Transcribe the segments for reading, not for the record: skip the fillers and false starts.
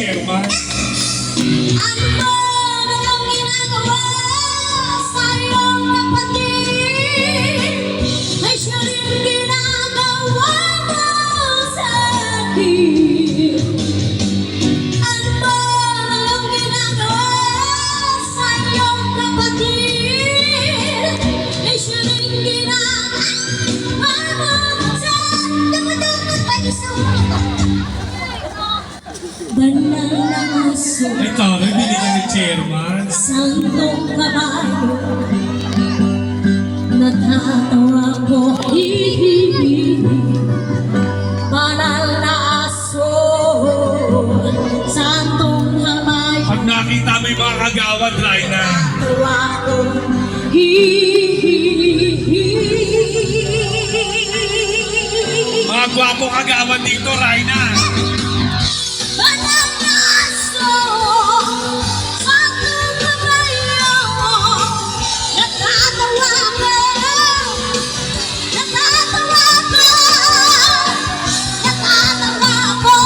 chairman. Ano ba ang ginagawa sa iyong kapatid? Ay siya rin ginagawa mo sa akin. Ano ba ang ginagawa sa iyong kapatid? Ay siya rin ginagawa mo sa akin. Banal na aso, Ay, taray, binigyan ni chairman. santong kabayo, natatawa ko, hihihi. Banal na aso, santong kabayo, Pag nakita mo yung mga kagawad, Raina, natatawa ko, hihihi. mga gwapo kagawad dito, Raina. Banal na aso, santong kabayo, natatawa ko, natatawa ko, natatawa ko,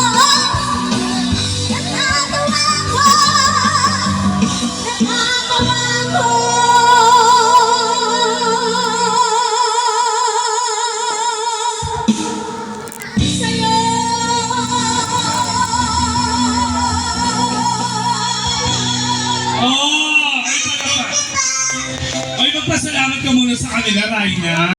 natatawa ko, natatawa ko. Sa'yo. Oh, ay, magpasalamat ka muna sa kanila, Raina.